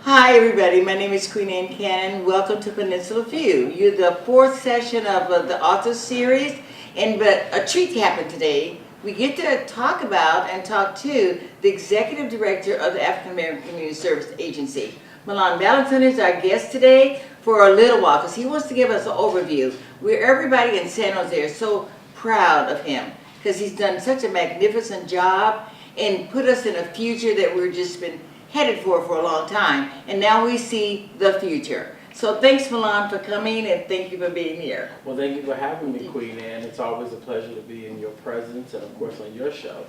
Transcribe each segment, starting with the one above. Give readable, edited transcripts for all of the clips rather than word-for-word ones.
Hi everybody, my name is Queen Anne Cannon. Welcome to Peninsula View. You're the fourth session of the author series, but a treat happened today. We get to talk about and talk to the Executive Director of the African American Community Service Agency. Milan Valentin is our guest today for a little while because he wants to give us an overview. Everybody in San Jose are so proud of him because he's done such a magnificent job and put us in a future that we've just been headed for a long time, and now we see the future. So thanks, Milan, for coming, and thank you for being here. Well, thank you for having me, Queen Anne. It's always a pleasure to be in your presence and, of course, on your show.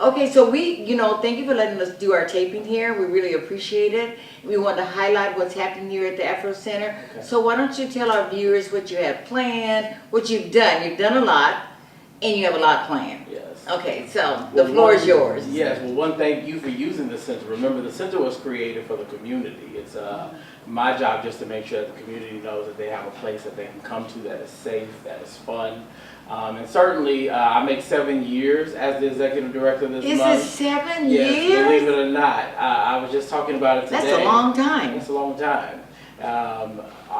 Okay, so thank you for letting us do our taping here. We really appreciate it. We want to highlight what's happening here at the Afro Center. Okay. So why don't you tell our viewers what you have planned, what you've done. You've done a lot, and you have a lot planned. Yes. Okay, so the floor is yours. Yes, well, thank you for using the center. Remember, the center was created for the community. It's my job just to make sure that the community knows that they have a place that they can come to that is safe, that is fun. And certainly, I make 7 years as the executive director this month. Is it 7 years? Yes, believe it or not. I was just talking about it today. That's a long time. That's a long time.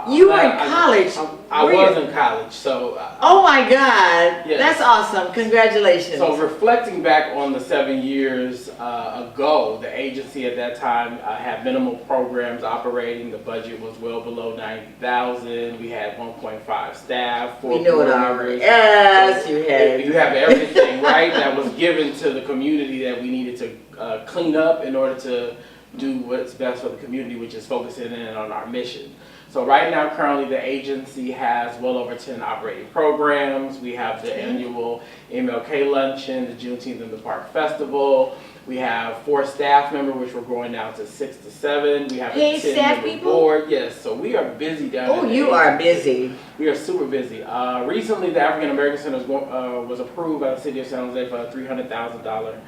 You were in college. I was in college, so. Oh my God, yes. That's awesome! Congratulations. So reflecting back on the 7 years ago, the agency at that time had minimal programs operating. The budget was well below $90,000. We had 1.5 staff. We know it already. Yes, so you had. You have everything, right? That was given to the community that we needed to clean up in order to do what's best for the community, which is focusing in on our mission. So right now, currently, the agency has well over 10 operating programs. We have the annual MLK Luncheon, the Juneteenth in the Park Festival. We have 4 staff members, which we're going down to 6 to 7. We have a 10-member board. Yes, so we are busy down there. Oh, you are busy. We are super busy. Recently, the African American Center was approved by the city of San Jose for a $300,000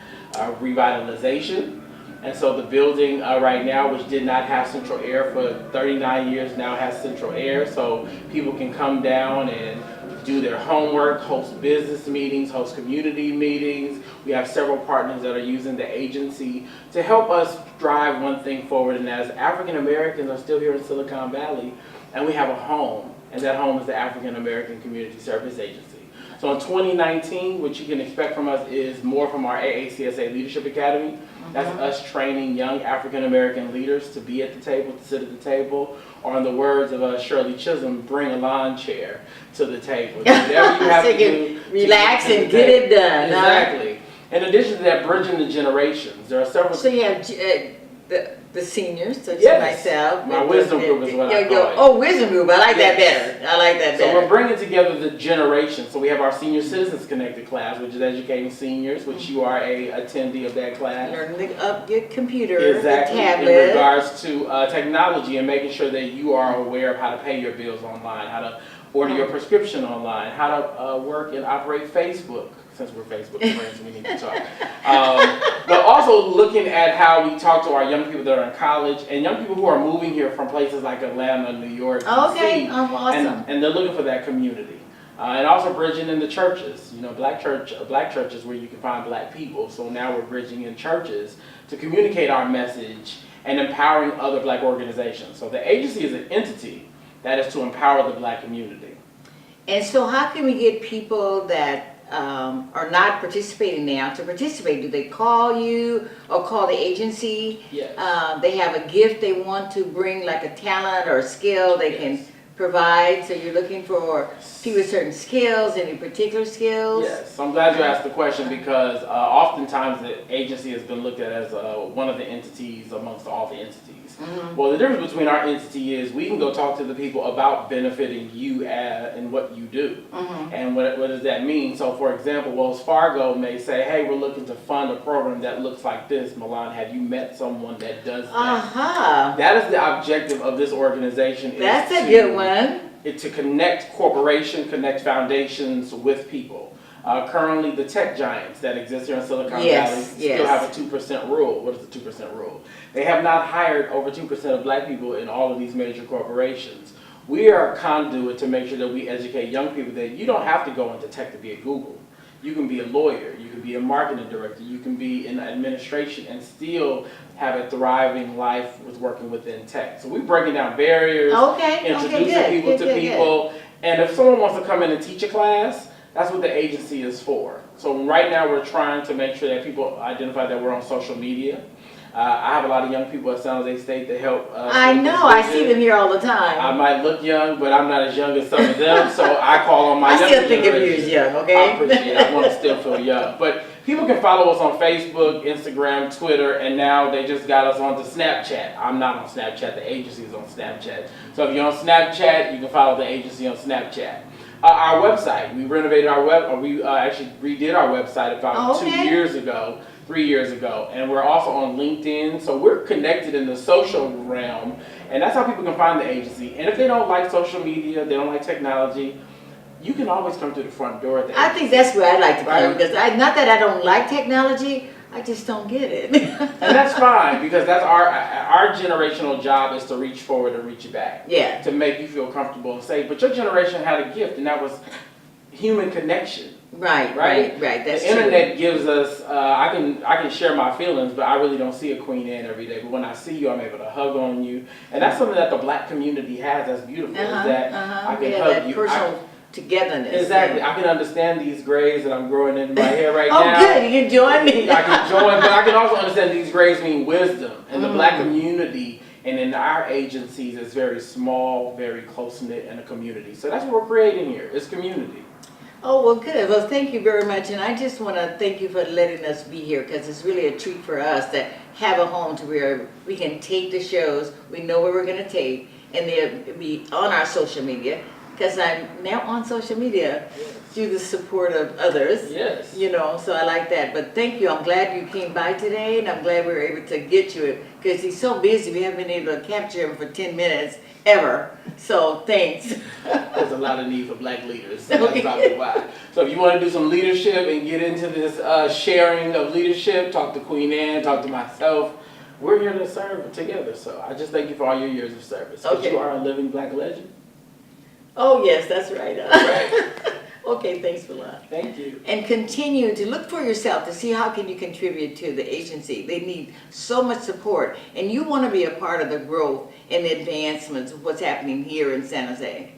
revitalization. And so the building right now, which did not have central air for 39 years, now has central air. So people can come down and do their homework, host business meetings, host community meetings. We have several partners that are using the agency to help us drive one thing forward. And as African Americans are still here in Silicon Valley, and we have a home, and that home is the African American Community Service Agency. So in 2019, what you can expect from us is more from our AACSA Leadership Academy. That's us training young African American leaders to be at the table, to sit at the table, or in the words of Shirley Chisholm, bring a lawn chair to the table. Whatever you have so to do, relax and get it done. Exactly. In addition to that, bridging the generations. There are several. So you have the seniors, such yes. as myself. My wisdom group is what I call it. Oh, wisdom group. I like that better. I like that better. So we're bringing together the generations. So we have our Senior Citizens Connected class, which is educating seniors, which you are a attendee of that class. Learning up your computer, exactly, the tablet. in regards to technology and making sure that you are aware of how to pay your bills online, how to order your prescription online, how to work and operate Facebook. Since we're Facebook friends, we need to talk. But also looking at how we talk to our young people that are in college and young people who are moving here from places like Atlanta, New York, DC, okay, awesome. and they're looking for that community. And also bridging in the churches, black churches where you can find black people. So now we're bridging in churches to communicate our message and empowering other black organizations. So the agency is an entity that is to empower the black community. And so how can we get people that are not participating now to participate? Do they call you or call the agency? Yes. They have a gift they want to bring, like a talent or a skill they can provide. So you're looking for people with certain skills, any particular skills? Yes, I'm glad you asked the question because oftentimes the agency has been looked at as one of the entities amongst all the entities. Well, the difference between our entity is we can go talk to the people about benefiting you and what you do. And what does that mean? So for example, Wells Fargo may say, hey, we're looking to fund a program that looks like this. Milan, have you met someone that does that? That is the objective of this organization. That's a good one. To connect corporations, connect foundations with people. Currently, the tech giants that exist here in Silicon Valley still have a 2% rule. What is the 2% rule? They have not hired over 2% of black people in all of these major corporations. We are a conduit to make sure that we educate young people that you don't have to go into tech to be at Google. You can be a lawyer, you can be a marketing director, you can be in administration and still have a thriving life with working within tech. So we're breaking down barriers, introducing people to people. And if someone wants to come in and teach a class, that's what the agency is for. So right now we're trying to make sure that people identify that we're on social media. I have a lot of young people at San Jose State that help. I know, I see them here all the time. I might look young, but I'm not as young as some of them, so I call on my younger I still think of you as young, okay? I appreciate it. I want to still feel young. But people can follow us on Facebook, Instagram, Twitter, and now they just got us onto Snapchat. I'm not on Snapchat, the agency is on Snapchat. So if you're on Snapchat, you can follow the agency on Snapchat. Our website, we renovated our actually redid our website about 3 years ago, and we're also on LinkedIn, so we're connected in the social realm, and that's how people can find the agency. And if they don't like social media, they don't like technology, you can always come to the front door at the agency. I think that's where I'd like to come, because not that I don't like technology, I just don't get it. And that's fine, because that's our generational job is to reach forward and reach back. Yeah. To make you feel comfortable and safe. But your generation had a gift, and that was human connection. Right. That's the internet gives us. I can share my feelings, but I really don't see a Queen Anne every day. But when I see you, I'm able to hug on you, and that's something that the Black community has. That's beautiful. Is that I can hug that you. Personal togetherness. Exactly. I can understand these grays that I'm growing in my hair right now. Oh, good. You can join me. I can join, but I can also understand these grays mean wisdom, and the Black community. And in our agencies, it's very small, very close-knit, and a community. So that's what we're creating here. It's community. Oh, well, good. Well, thank you very much. And I just want to thank you for letting us be here, because it's really a treat for us to have a home to where we can tape the shows. We know where we're going to tape, and they'll be on our social media, because I'm now on social media through the support of others. Yes. You know, so I like that. But thank you. I'm glad you came by today, and I'm glad we were able to get you, because he's so busy. We haven't been able to capture him for 10 minutes ever. So thanks. There's a lot of need for Black leaders. So that's probably why. So if you want to do some leadership and get into this sharing of leadership, talk to Queen Anne, talk to myself. We're here to serve together. So I just thank you for all your years of service. Because you are a living Black legend. Oh, yes, that's right. Right. Okay, thanks a lot. Thank you. And continue to look for yourself to see how can you contribute to the agency. They need so much support, and you want to be a part of the growth and the advancements of what's happening here in San Jose.